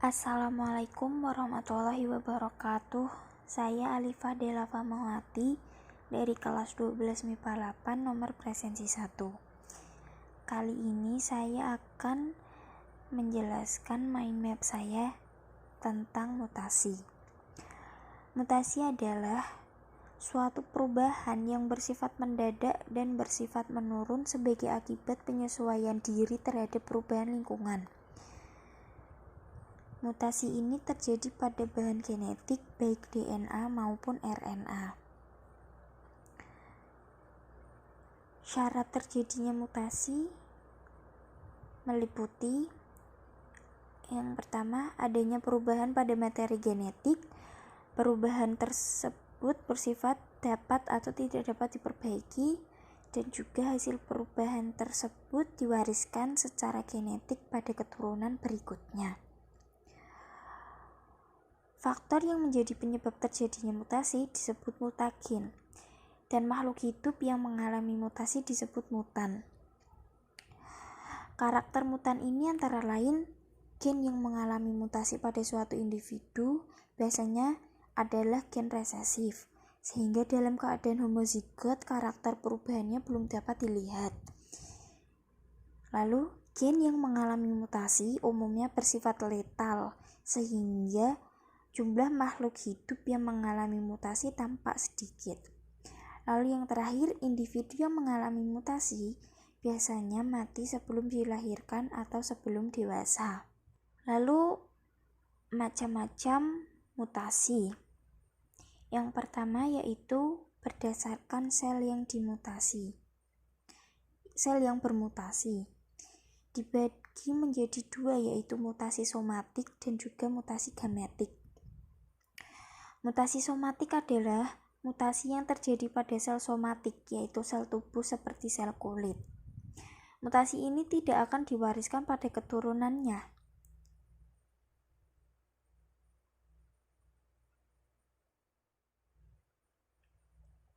Assalamualaikum warahmatullahi wabarakatuh. Saya Alifah Della Famawati dari kelas 12 MIPA 8 nomor presensi 1. Kali ini saya akan menjelaskan mind map saya tentang mutasi. Mutasi adalah suatu perubahan yang bersifat mendadak dan bersifat menurun sebagai akibat penyesuaian diri terhadap perubahan lingkungan. Mutasi ini terjadi pada bahan genetik baik DNA maupun RNA. Syarat terjadinya mutasi meliputi yang pertama, adanya perubahan pada materi genetik. Perubahan tersebut bersifat dapat atau tidak dapat diperbaiki, dan juga hasil perubahan tersebut diwariskan secara genetik pada keturunan berikutnya. Faktor yang menjadi penyebab terjadinya mutasi disebut mutagen, dan makhluk hidup yang mengalami mutasi disebut mutan. Karakter mutan ini antara lain gen yang mengalami mutasi pada suatu individu biasanya adalah gen resesif, sehingga dalam keadaan homozigot karakter perubahannya belum dapat dilihat. Lalu, gen yang mengalami mutasi umumnya bersifat letal, sehingga jumlah makhluk hidup yang mengalami mutasi tampak sedikit. Lalu yang terakhir, individu yang mengalami mutasi biasanya mati sebelum dilahirkan atau sebelum dewasa. Lalu macam-macam mutasi. Yang pertama yaitu berdasarkan sel yang dimutasi. Sel yang bermutasi dibagi menjadi dua, yaitu mutasi somatik dan juga mutasi gametik. Mutasi somatik adalah mutasi yang terjadi pada sel somatik, yaitu sel tubuh seperti sel kulit. Mutasi ini tidak akan diwariskan pada keturunannya.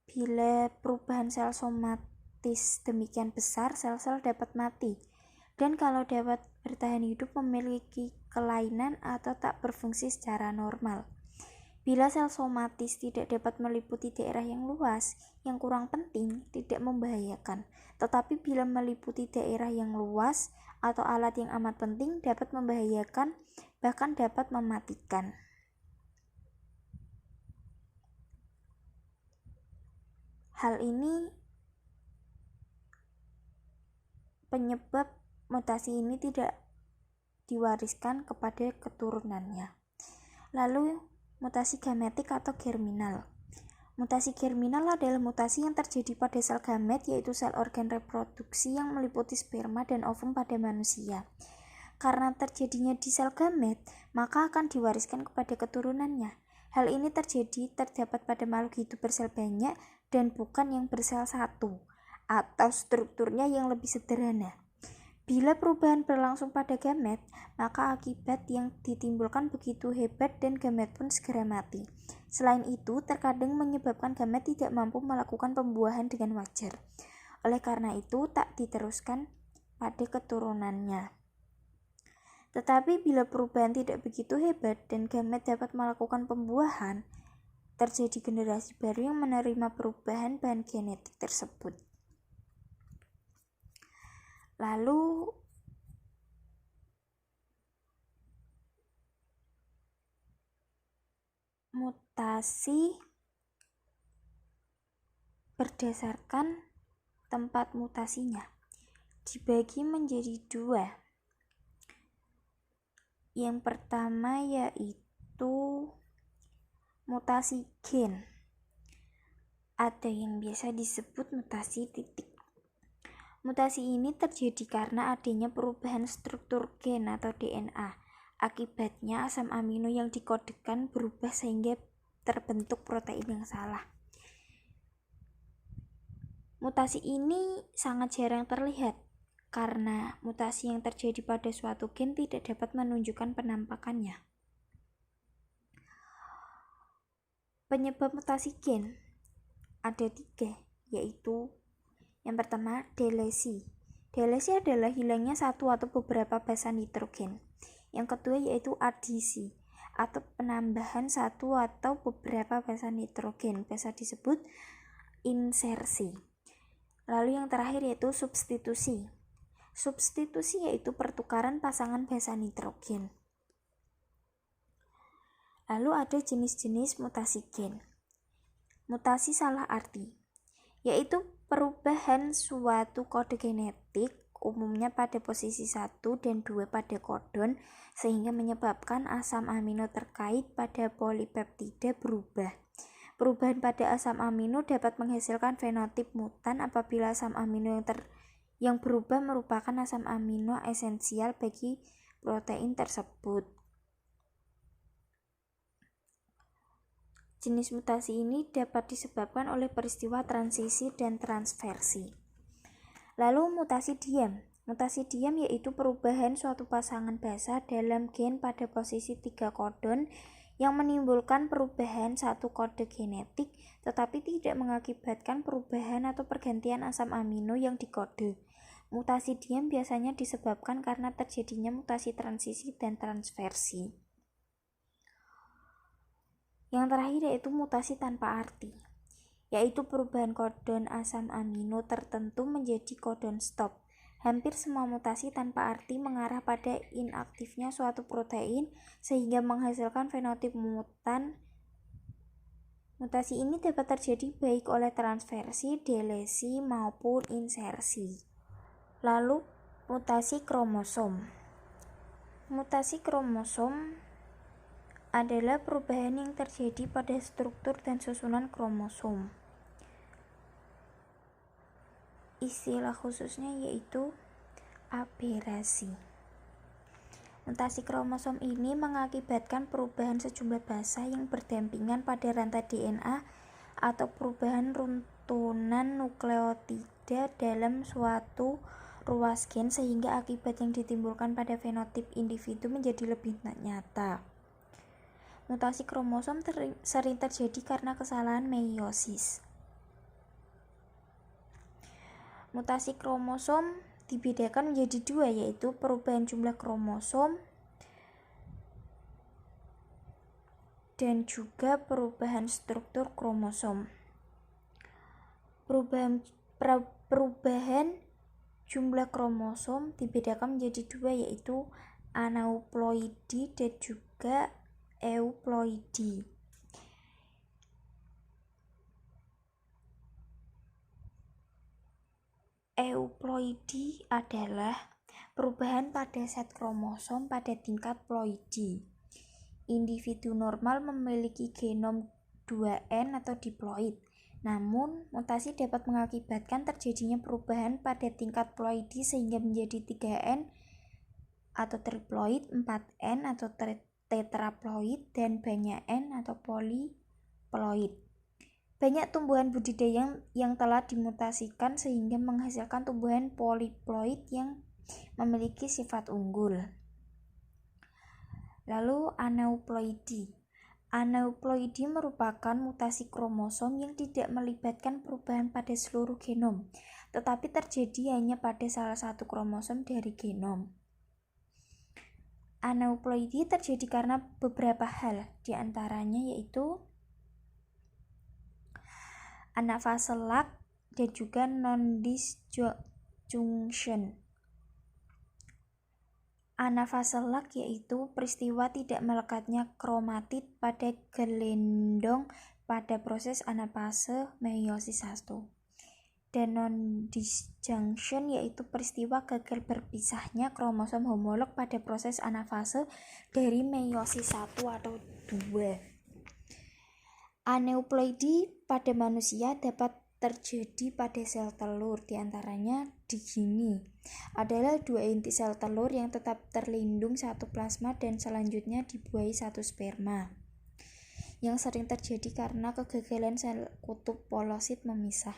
Bila perubahan sel somatis demikian besar, sel-sel dapat mati, dan kalau dapat bertahan hidup memiliki kelainan atau tak berfungsi secara normal. Bila sel somatis tidak dapat meliputi daerah yang luas, yang kurang penting, tidak membahayakan. Tetapi bila meliputi daerah yang luas atau alat yang amat penting, dapat membahayakan, bahkan dapat mematikan. Hal ini penyebab mutasi ini tidak diwariskan kepada keturunannya. Lalu mutasi gametik atau germinal. Mutasi germinal adalah mutasi yang terjadi pada sel gamet, yaitu sel organ reproduksi yang meliputi sperma dan ovum pada manusia. Karena terjadinya di sel gamet, maka akan diwariskan kepada keturunannya. Hal ini terdapat pada makhluk hidup bersel banyak dan bukan yang bersel satu, atau strukturnya yang lebih sederhana. Bila perubahan berlangsung pada gamet, maka akibat yang ditimbulkan begitu hebat dan gamet pun segera mati. Selain itu, terkadang menyebabkan gamet tidak mampu melakukan pembuahan dengan wajar. Oleh karena itu, tak diteruskan pada keturunannya. Tetapi bila perubahan tidak begitu hebat dan gamet dapat melakukan pembuahan, terjadi generasi baru yang menerima perubahan bahan genetik tersebut. Lalu mutasi berdasarkan tempat mutasinya dibagi menjadi dua. Yang pertama yaitu mutasi gen. Ada yang biasa disebut mutasi titik. Mutasi ini terjadi karena adanya perubahan struktur gen atau DNA. Akibatnya asam amino yang dikodekan berubah sehingga terbentuk protein yang salah. Mutasi ini sangat jarang terlihat karena mutasi yang terjadi pada suatu gen tidak dapat menunjukkan penampakannya. Penyebab mutasi gen ada 3, yaitu yang pertama, delesi. Delesi adalah hilangnya satu atau beberapa basa nitrogen. Yang kedua yaitu adisi atau penambahan satu atau beberapa basa nitrogen, biasa disebut insersi. Lalu yang terakhir yaitu substitusi. Substitusi yaitu pertukaran pasangan basa nitrogen. Lalu ada jenis-jenis mutasi gen. Mutasi salah arti, yaitu perubahan suatu kode genetik umumnya pada posisi 1 dan 2 pada kodon sehingga menyebabkan asam amino terkait pada polipeptida berubah. Perubahan pada asam amino dapat menghasilkan fenotip mutan apabila asam amino yang berubah merupakan asam amino esensial bagi protein tersebut. Jenis mutasi ini dapat disebabkan oleh peristiwa transisi dan transversi. Lalu mutasi diam. Mutasi diam yaitu perubahan suatu pasangan basa dalam gen pada posisi 3 kodon yang menimbulkan perubahan satu kode genetik tetapi tidak mengakibatkan perubahan atau pergantian asam amino yang dikode. Mutasi diam biasanya disebabkan karena terjadinya mutasi transisi dan transversi. Yang terakhir yaitu mutasi tanpa arti, yaitu perubahan kodon asam amino tertentu menjadi kodon stop. Hampir semua mutasi tanpa arti mengarah pada inaktifnya suatu protein sehingga menghasilkan fenotip mutan. Mutasi ini dapat terjadi baik oleh transversi, delesi, maupun insersi. Lalu mutasi kromosom. Mutasi kromosom adalah perubahan yang terjadi pada struktur dan susunan kromosom. Istilah khususnya yaitu aberasi. Mutasi kromosom ini mengakibatkan perubahan sejumlah basa yang berdampingan pada rantai DNA atau perubahan runtunan nukleotida dalam suatu ruas gen sehingga akibat yang ditimbulkan pada fenotip individu menjadi lebih nyata. Mutasi kromosom sering terjadi karena kesalahan meiosis. Mutasi kromosom dibedakan menjadi dua, yaitu perubahan jumlah kromosom dan juga perubahan struktur kromosom. Perubahan jumlah kromosom dibedakan menjadi dua, yaitu aneuploidi dan juga euploidi. Euploidi adalah perubahan pada set kromosom pada tingkat ploidi. Individu normal memiliki genom 2N atau diploid. Namun, mutasi dapat mengakibatkan terjadinya perubahan pada tingkat ploidi sehingga menjadi 3N atau triploid, 4N atau tetraploid, dan banyak N atau polyploid. Banyak tumbuhan budidaya yang telah dimutasikan sehingga menghasilkan tumbuhan polyploid yang memiliki sifat unggul. Lalu aneuploidi. Aneuploidi merupakan mutasi kromosom yang tidak melibatkan perubahan pada seluruh genom, tetapi terjadi hanya pada salah satu kromosom dari genom. Aneuploidi terjadi karena beberapa hal, diantaranya yaitu anafase lag dan juga non-disjunction. Anafase lag yaitu peristiwa tidak melekatnya kromatid pada gelendong pada proses anafase meiosis 1. Dan non-disjunction yaitu peristiwa gagal berpisahnya kromosom homolog pada proses anafase dari meiosis 1 atau 2. Aneuploidi pada manusia dapat terjadi pada sel telur, diantaranya di gini adalah 2 inti sel telur yang tetap terlindung satu plasma dan selanjutnya dibuahi satu sperma, yang sering terjadi karena kegagalan sel kutub polosit memisah.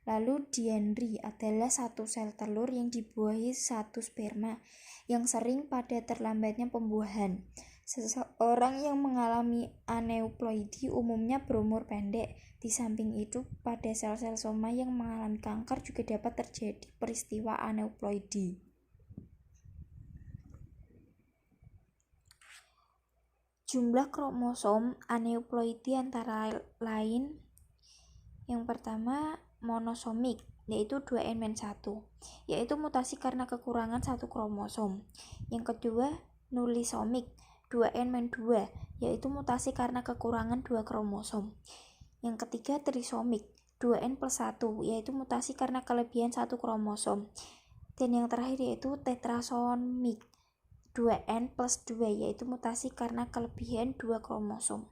Lalu diandri adalah satu sel telur yang dibuahi satu sperma, yang sering pada terlambatnya pembuahan. Seseorang yang mengalami aneuploidi umumnya berumur pendek. Di samping itu, pada sel-sel soma yang mengalami kanker juga dapat terjadi peristiwa aneuploidi. Jumlah kromosom aneuploidi antara lain yang pertama monosomik, yaitu 2n-1, yaitu mutasi karena kekurangan satu kromosom. Yang kedua nulisomik, 2n-2, yaitu mutasi karena kekurangan 2 kromosom. Yang ketiga trisomik, 2n+1, yaitu mutasi karena kelebihan 1 kromosom. Dan yang terakhir yaitu tetrasomik, 2n+2, yaitu mutasi karena kelebihan 2 kromosom.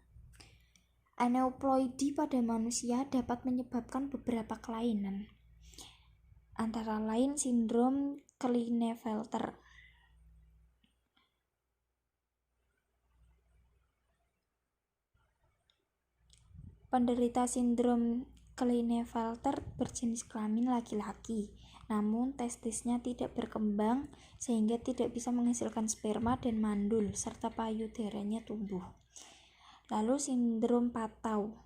Aneuploidi pada manusia dapat menyebabkan beberapa kelainan, antara lain sindrom Klinefelter. Penderita sindrom Klinefelter berjenis kelamin laki-laki, namun testisnya tidak berkembang sehingga tidak bisa menghasilkan sperma dan mandul serta payudaranya tumbuh. Lalu sindrom Patau.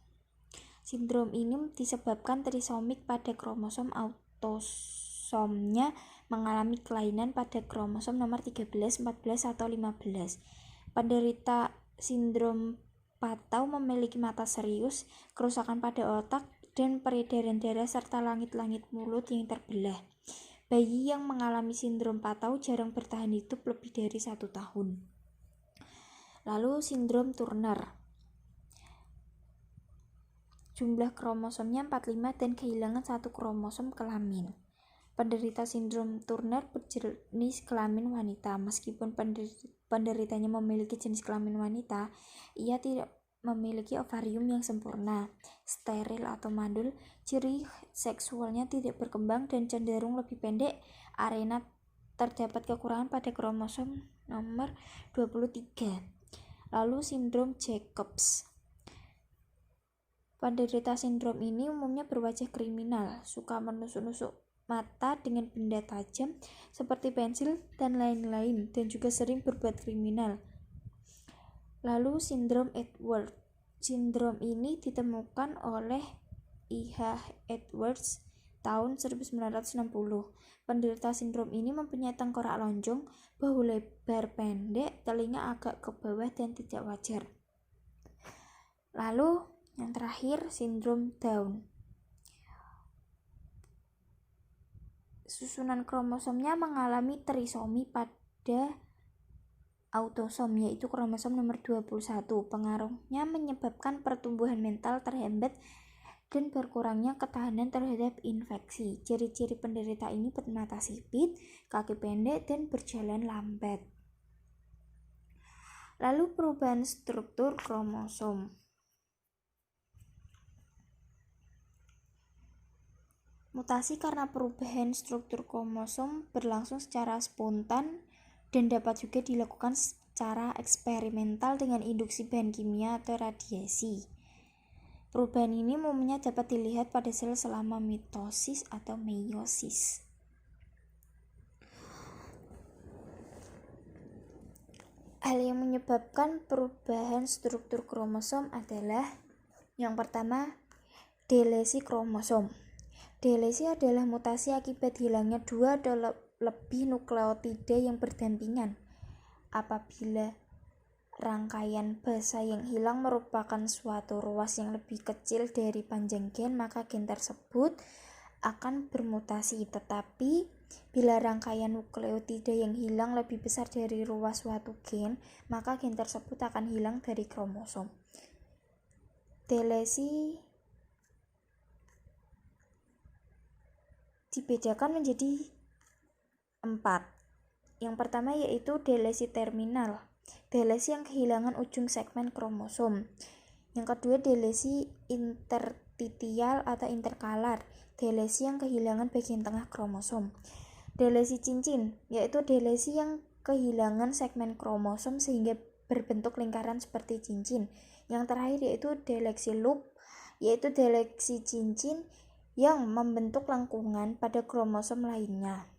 Sindrom ini disebabkan trisomik pada kromosom autosomnya mengalami kelainan pada kromosom nomor 13, 14, atau 15. Penderita sindrom Patau memiliki mata serius, kerusakan pada otak, dan peredaran darah serta langit-langit mulut yang terbelah. Bayi yang mengalami sindrom Patau jarang bertahan hidup lebih dari 1 tahun. Lalu sindrom Turner. Jumlah kromosomnya 45 dan kehilangan 1 kromosom kelamin. Penderita sindrom Turner berjenis kelamin wanita. Meskipun penderitanya memiliki jenis kelamin wanita, ia tidak memiliki ovarium yang sempurna, steril atau mandul, ciri seksualnya tidak berkembang dan cenderung lebih pendek. Arena terdapat kekurangan pada kromosom nomor 23. Lalu sindrom Jacobs. Penderita sindrom ini umumnya berwajah kriminal, suka menusuk-nusuk mata dengan benda tajam seperti pensil dan lain-lain, dan juga sering berbuat kriminal. Lalu sindrom Edwards. Sindrom ini ditemukan oleh I.H. Edwards tahun 1960. Penderita sindrom ini mempunyai tengkorak lonjong, bahu lebar pendek, telinga agak ke bawah dan tidak wajar. Lalu yang terakhir sindrom Down. Susunan kromosomnya mengalami trisomi pada autosom, yaitu kromosom nomor 21. Pengaruhnya menyebabkan pertumbuhan mental terhambat dan berkurangnya ketahanan terhadap infeksi. Ciri-ciri penderita ini bermata sipit, kaki pendek, dan berjalan lambat. Lalu perubahan struktur kromosom. Mutasi karena perubahan struktur kromosom berlangsung secara spontan dan dapat juga dilakukan secara eksperimental dengan induksi bahan kimia atau radiasi. Perubahan ini umumnya dapat dilihat pada sel selama mitosis atau meiosis. Hal yang menyebabkan perubahan struktur kromosom adalah yang pertama, delesi kromosom. Delesi adalah mutasi akibat hilangnya 2 atau lebih nukleotida yang berdampingan. Apabila rangkaian basa yang hilang merupakan suatu ruas yang lebih kecil dari panjang gen, maka gen tersebut akan bermutasi. Tetapi bila rangkaian nukleotida yang hilang lebih besar dari ruas suatu gen, maka gen tersebut akan hilang dari kromosom. Delesi dibedakan menjadi 4. Yang pertama yaitu delesi terminal, delesi yang kehilangan ujung segmen kromosom. Yang kedua delesi intertitial atau interkalar, delesi yang kehilangan bagian tengah kromosom. Delesi cincin, yaitu delesi yang kehilangan segmen kromosom sehingga berbentuk lingkaran seperti cincin. Yang terakhir yaitu delesi loop, yaitu delesi cincin yang membentuk lengkungan pada kromosom lainnya.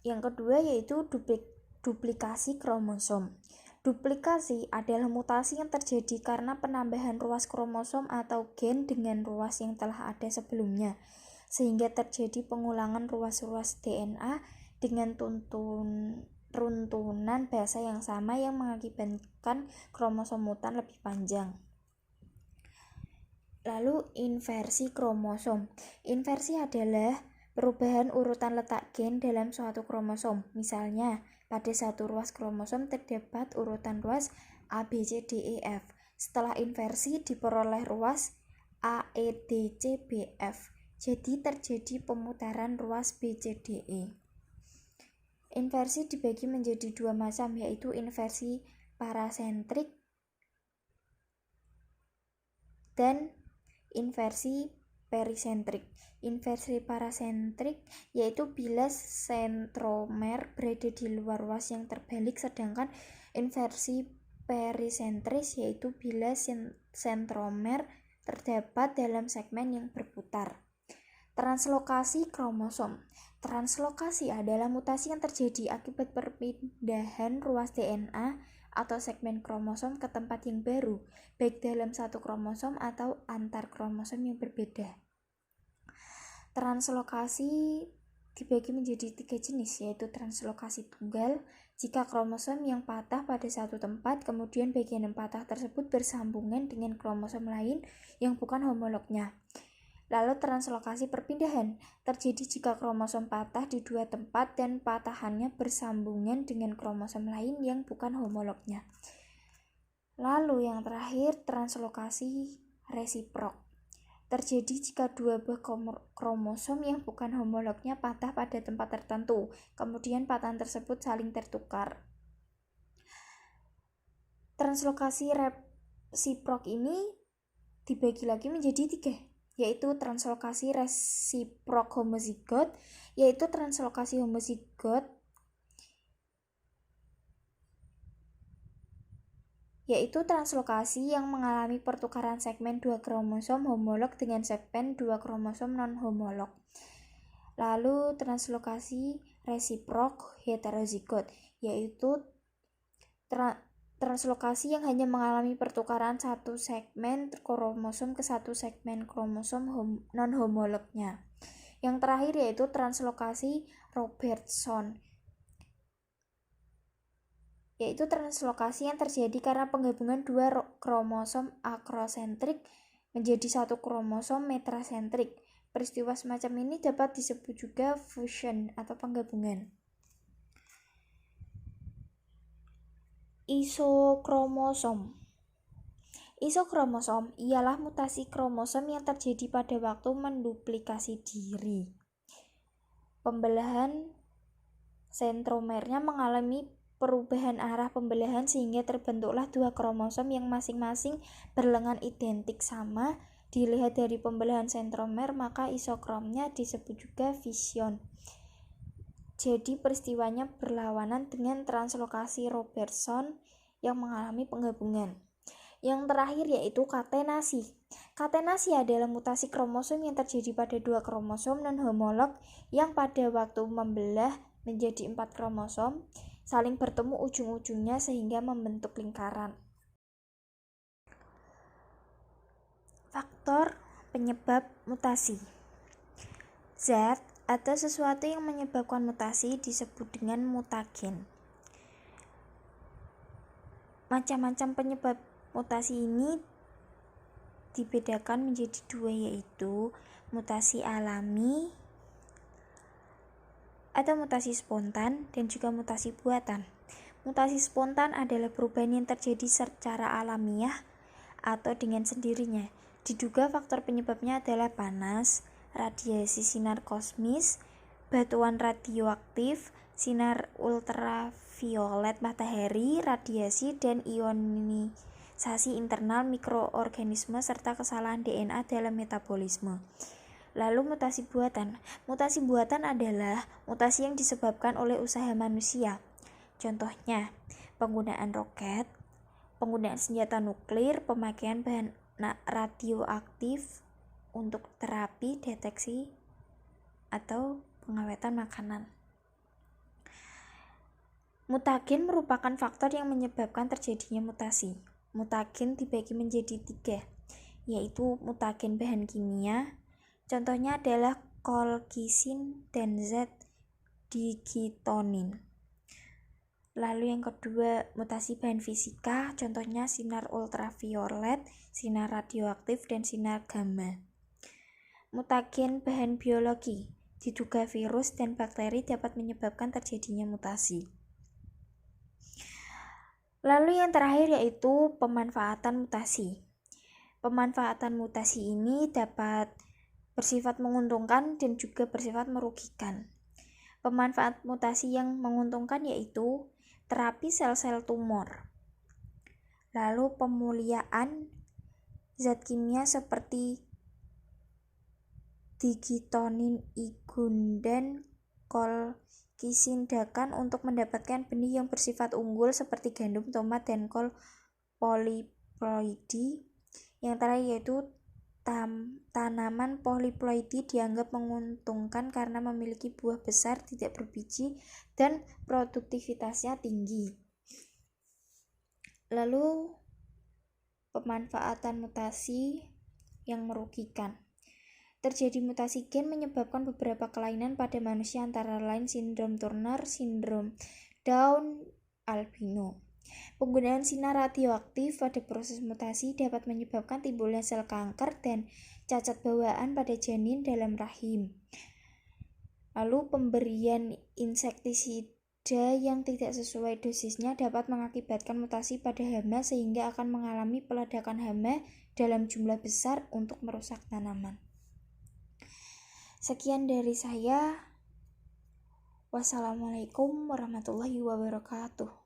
Yang kedua yaitu duplikasi kromosom. Duplikasi adalah mutasi yang terjadi karena penambahan ruas kromosom atau gen dengan ruas yang telah ada sebelumnya, sehingga terjadi pengulangan ruas-ruas DNA dengan runtunan bahasa yang sama yang mengakibatkan kromosom mutan lebih panjang. Lalu inversi kromosom. Inversi adalah perubahan urutan letak gen dalam suatu kromosom. Misalnya, pada satu ruas kromosom terdapat urutan ruas A, B, C, D, E, F. Setelah inversi diperoleh ruas A, E, D, C, B, F. Jadi terjadi pemutaran ruas B, C, D, E. Inversi dibagi menjadi dua macam, yaitu inversi parasentrik dan inversi perisentrik. Inversi parasentrik yaitu bila sentromer berada di luar ruas yang terbalik, sedangkan inversi perisentris yaitu bila sentromer terdapat dalam segmen yang berputar. Translokasi kromosom. Translokasi adalah mutasi yang terjadi akibat perpindahan ruas DNA atau segmen kromosom ke tempat yang baru, baik dalam satu kromosom atau antar kromosom yang berbeda. Translokasi dibagi menjadi 3 jenis, yaitu translokasi tunggal, jika kromosom yang patah pada satu tempat, kemudian bagian yang patah tersebut bersambungan dengan kromosom lain yang bukan homolognya. Lalu translokasi perpindahan terjadi jika kromosom patah di dua tempat dan patahannya bersambungan dengan kromosom lain yang bukan homolognya. Lalu yang terakhir, translokasi resiprok terjadi jika dua buah kromosom yang bukan homolognya patah pada tempat tertentu, kemudian patahan tersebut saling tertukar. Translokasi resiprok ini dibagi lagi menjadi 3, yaitu translokasi resiprok homozigot, yaitu translokasi homozigot yaitu translokasi yang mengalami pertukaran segmen 2 kromosom homolog dengan segmen 2 kromosom non-homolog. Lalu translokasi resiprok heterozigot, yaitu translokasi yang hanya mengalami pertukaran satu segmen kromosom ke satu segmen kromosom non-homolognya. Yang terakhir yaitu translokasi Robertson, yaitu translokasi yang terjadi karena penggabungan dua kromosom akrosentrik menjadi satu kromosom metrasentrik. Peristiwa semacam ini dapat disebut juga fusion atau penggabungan. Isokromosom. Isokromosom ialah mutasi kromosom yang terjadi pada waktu menduplikasi diri. Pembelahan sentromernya mengalami perubahan arah pembelahan sehingga terbentuklah dua kromosom yang masing-masing berlengan identik sama. Dilihat dari pembelahan sentromer, maka isokromnya disebut juga fision. Jadi peristiwanya berlawanan dengan translokasi Robertson yang mengalami penggabungan. Yang terakhir yaitu katenasi. Katenasi adalah mutasi kromosom yang terjadi pada dua kromosom non-homolog yang pada waktu membelah menjadi 4 kromosom saling bertemu ujung-ujungnya sehingga membentuk lingkaran. Faktor penyebab mutasi. Zat atau sesuatu yang menyebabkan mutasi disebut dengan mutagen. Macam-macam penyebab mutasi ini dibedakan menjadi 2, yaitu mutasi alami atau mutasi spontan dan juga mutasi buatan. Mutasi spontan adalah perubahan yang terjadi secara alamiah atau dengan sendirinya. Diduga faktor penyebabnya adalah panas, radiasi sinar kosmis, batuan radioaktif, sinar ultraviolet matahari, radiasi, dan ionisasi internal mikroorganisme serta kesalahan DNA dalam metabolisme. Lalu mutasi buatan. Mutasi buatan adalah mutasi yang disebabkan oleh usaha manusia. Contohnya, penggunaan roket, penggunaan senjata nuklir, pemakaian bahan radioaktif untuk terapi, deteksi, atau pengawetan makanan. Mutagen merupakan faktor yang menyebabkan terjadinya mutasi. Mutagen dibagi menjadi 3, yaitu mutagen bahan kimia. Contohnya adalah kolkisin dan zat digitonin. Lalu yang kedua, mutasi bahan fisika, contohnya sinar ultraviolet, sinar radioaktif, dan sinar gamma. Mutagen bahan biologi, diduga virus dan bakteri dapat menyebabkan terjadinya mutasi. Lalu yang terakhir yaitu pemanfaatan mutasi. Pemanfaatan mutasi ini dapat bersifat menguntungkan dan juga bersifat merugikan. Pemanfaat mutasi yang menguntungkan yaitu terapi sel-sel tumor. Lalu pemuliaan zat kimia seperti digitonin, igundan, kolkisindakan untuk mendapatkan benih yang bersifat unggul seperti gandum, tomat, dan kol poliploidi. Yang terakhir yaitu tanaman poliploidi dianggap menguntungkan karena memiliki buah besar, tidak berbiji, dan produktivitasnya tinggi. Lalu pemanfaatan mutasi yang merugikan. Terjadi mutasi gen menyebabkan beberapa kelainan pada manusia, antara lain sindrom Turner, sindrom Down, albino. Penggunaan sinar radioaktif pada proses mutasi dapat menyebabkan timbulnya sel kanker dan cacat bawaan pada janin dalam rahim. Lalu pemberian insektisida yang tidak sesuai dosisnya dapat mengakibatkan mutasi pada hama sehingga akan mengalami peledakan hama dalam jumlah besar untuk merusak tanaman. Sekian dari saya. Wassalamualaikum warahmatullahi wabarakatuh.